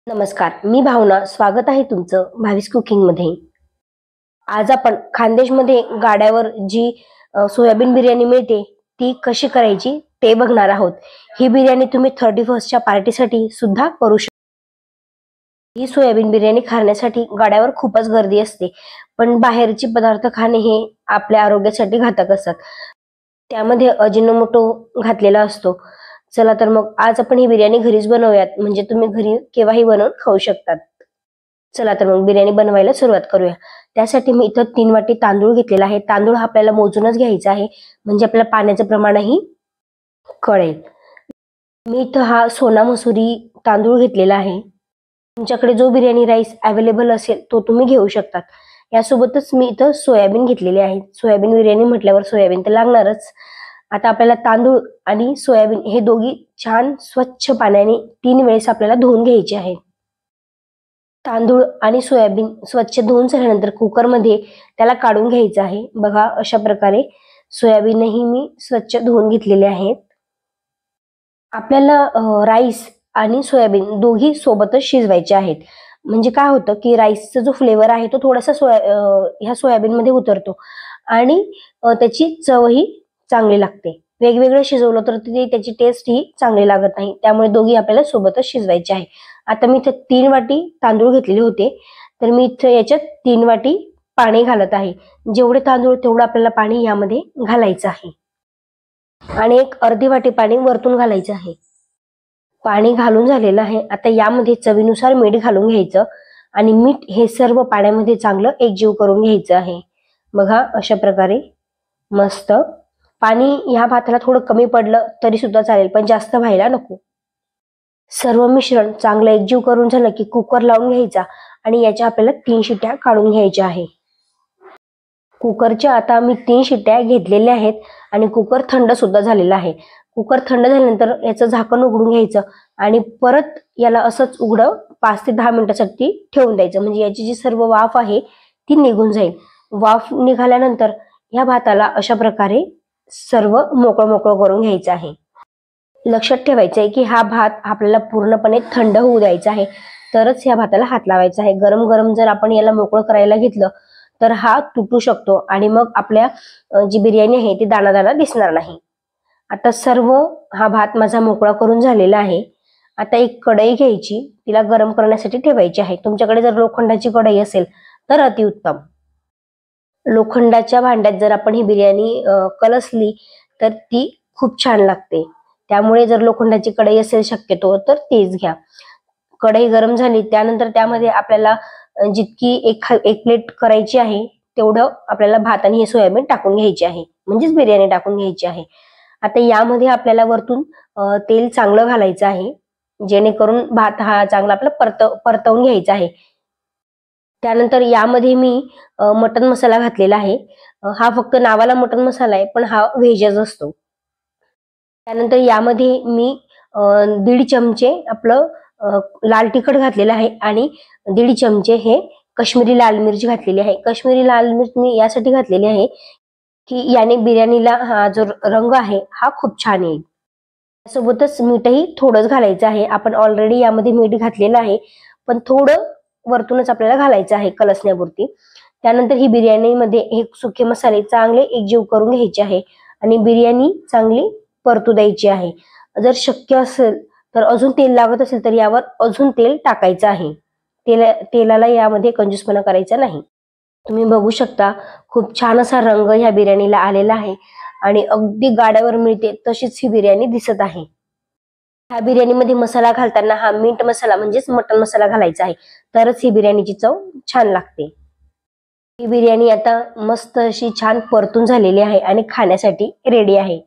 नमस्कार, मी भावना. स्वागत आहे तुमचं भावीस कुकिंग मध्ये. आज आपण खानदेशमध्ये गाड्यावर जी सोयाबीन बिर्याणी मिळते ती कशी करायची ते बघणार आहोत. ही बिर्याणी तुम्ही 31st च्या पार्टीसाठी सुद्धा करू शकता. ही सोयाबीन बिर्याणी खाण्यासाठी गाड्यावर खूपच गर्दी असते, पण बाहेरचे पदार्थ खाणे हे आपल्या आरोग्यासाठी घातक असतात. त्यामध्ये अजिनोमोटो घातलेला असतो. चला तर मग आज आपण ही बिर्याणी घरीच बनवूयात, म्हणजे तुम्ही घरी केव्हाही बनवून खाऊ शकतात. चला तर मग बिर्याणी बनवायला सुरुवात करूया. त्यासाठी मी इथं 3 वाटी तांदूळ घेतलेला आहे. तांदूळ हा आपल्याला मोजूनच घ्यायचा आहे, म्हणजे आपल्याला पाण्याचं प्रमाणही कळेल. मी इथं हा सोना मसुरी तांदूळ घेतलेला आहे. तुमच्याकडे जो बिर्याणी राईस अवेलेबल असेल तो तुम्ही घेऊ शकतात. यासोबतच मी इथं सोयाबीन घेतलेले आहे. सोयाबीन बिर्याणी म्हटल्यावर सोयाबीन तर लागणारच. आता आपल्याला तांदूळ आणि सोयाबीन हे दोघी छान स्वच्छ पाण्याने 3 वेळेस आपल्याला धुवून घ्यायचे आहे. तांदूळ आणि सोयाबीन स्वच्छ धुवून झाल्यानंतर कुकरमध्ये त्याला काढून घ्यायचं आहे. बघा, अशा प्रकारे सोयाबीनही मी स्वच्छ धुवून घेतलेले आहेत. आपल्याला राईस आणि सोयाबीन दोघी सोबतच शिजवायचे आहेत. म्हणजे काय होतं की राईसचा जो फ्लेवर आहे तो थोडासा ह्या सोयाबीन मध्ये उतरतो आणि त्याची चवही चांगली लागते. वेगवेगळं शिजवलं तर त्याची टेस्ट ही चांगली लागत नाही. त्यामुळे दोघी आपल्याला सोबतच शिजवायचे आहे. आता मी इथे 3 वाटी तांदूळ घेतलेले होते, तर मी इथे याच्यात 3 वाटी पाणी घालत आहे. जेवढे तांदूळ तेवढं आपल्याला पाणी यामध्ये घालायचं आहे आणि एक अर्धी वाटी पाणी वरतून घालायचं आहे. पाणी घालून झालेलं आहे. आता यामध्ये चवीनुसार मीठ घालून घ्यायचं आणि मीठ हे सर्व पाण्यामध्ये चांगलं एकजीव करून घ्यायचं आहे. बघा, अशा प्रकारे मस्त. पाणी ह्या भाताला थोडं कमी पडलं तरी सुद्धा चालेल, पण जास्त व्हायला नको. सर्व मिश्रण चांगलं एकजीव करून झालं की कुकर लावून घ्यायचा आणि याच्या आपल्याला 3 शिट्ट्या काढून घ्यायच्या आहे. कुकरच्या आता मी 3 शिट्ट्या घेतलेल्या आहेत आणि कुकर थंड सुद्धा झालेला आहे. कुकर थंड झाल्यानंतर याचं झाकण उघडून घ्यायचं आणि परत याला असंच उघडं 5 ते 10 मिनिटांसाठी ठेवून द्यायचं, म्हणजे याची जी सर्व वाफ आहे ती निघून जाईल. वाफ निघाल्यानंतर या भाताला अशा प्रकारे सर्व मोकळं मोकळं करून घ्यायचं आहे. लक्षात ठेवायचं आहे की हा भात आपल्याला पूर्णपणे थंड होऊ द्यायचा आहे, तरच या भाताला हात लावायचा आहे. गरम गरम जर आपण याला मोकळं करायला घेतलं तर हा तुटू शकतो आणि मग आपल्या जी बिर्याणी आहे ती दाणा दाणा दिसणार नाही. आता सर्व हा भात माझा मोकळा करून झालेला आहे. आता एक कढई घ्यायची, तिला गरम करण्यासाठी ठेवायची आहे. तुमच्याकडे जर लोखंडाची कढई असेल तर अतिउत्तम. लोखंडाच्या भांड्यात जर आपण ही बिर्याणी कलसली तर ती खूप छान लागते. त्यामुळे जर लोखंडाची कढई असेल शक्यतो तर तीच घ्या. कढई गरम झाली त्यानंतर त्यामध्ये आपल्याला जितकी एक प्लेट करायची आहे तेवढं आपल्याला भात आणि हे सोयाबीन टाकून घ्यायचे आहे, म्हणजेच बिर्याणी टाकून घ्यायची आहे. आता यामध्ये आपल्याला वरतून तेल चांगलं घालायचं आहे, जेणेकरून भात हा चांगला आपला परतवून घ्यायचा आहे. त्यानंतर यामध्ये मी मटन मसाला घातलेला आहे. हा फक्त नावाला मटन मसाला आहे, पण हा व्हेजच असतो. त्यानंतर यामध्ये मी 1.5 चमचे आपलं लाल तिखट घातलेलं आहे आणि 1.5 चमचे हे काश्मीरी लाल मिरची घातलेली आहे. काश्मीरी लाल मिरच मी यासाठी घातलेली आहे की याने बिर्याणीला हा जो रंग आहे हा खूप छान येईल. सोबतच मीठही थोडंच घालायचं आहे. आपण ऑलरेडी यामध्ये मीठ घातलेलं आहे, पण थोडं वरतूनच आपल्याला घालायचं आहे कलसण्यापुरती. त्यानंतर ही बिर्याणीमध्ये हे सुके मसाले चांगले एकजीव करून घ्यायचे आहे आणि बिर्याणी चांगली परतू द्यायची आहे. जर शक्य असेल तर अजून तेल लागत असेल तर यावर अजून तेल टाकायचं आहे. तेलाला यामध्ये कंजूसपणा करायचा नाही. तुम्ही बघू शकता खूप छान असा रंग ह्या बिर्याणीला आलेला आहे आणि अगदी गाड्यावर मिळते तशीच ही बिर्याणी दिसत आहे. ह्या बिर्याणीमध्ये मसाला घालताना हा मीठ मसाला म्हणजेच मटन मसाला घालायचा आहे, तरच ही बिर्याणीची चव छान लागते. ही बिर्याणी आता मस्त अशी छान परतून झालेली आहे आणि खाण्यासाठी रेडी आहे.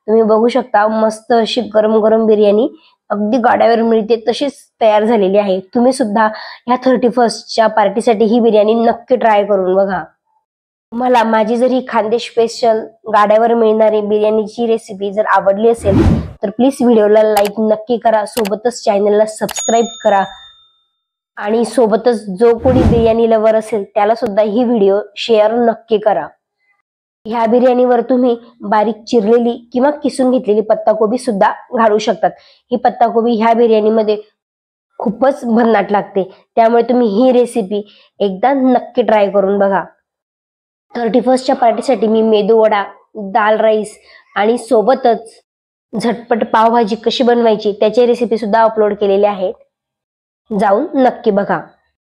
तुम्ही बघू शकता मस्त अशी गरम गरम बिर्याणी अगदी गाड्यावर मिळते तशीच तयार झालेली आहे. तुम्ही सुद्धा ह्या 31st च्या पार्टीसाठी ही बिर्याणी नक्की ट्राय करून बघा. मला माझी जर ही खानदेश स्पेशल गाड्यावर मिळणारी बिर्याणीची रेसिपी जर आवडली असेल तर प्लीज व्हिडिओला लाईक नक्की करा, सोबतच चॅनलला सबस्क्राईब करा आणि सोबतच जो कोणी बिर्याणी लवर असेल त्याला सुद्धा ही व्हिडिओ शेअर नक्की करा. ह्या बिर्याणीवर तुम्ही बारीक चिरलेली किंवा किसून घेतलेली पत्ताकोबी सुद्धा घालू शकतात. ही पत्ताकोबी ह्या बिर्याणीमध्ये खूपच भन्नाट लागते. त्यामुळे तुम्ही ही रेसिपी एकदा नक्की ट्राय करून बघा. 31st पार्टीसाठी मी मेदूवडा, दाल राईस आणि सोबतच झटपट पावभाजी कशी बनवायची त्याची रेसिपी सुद्धा अपलोड केलेली आहे. जाऊन नक्की बघा.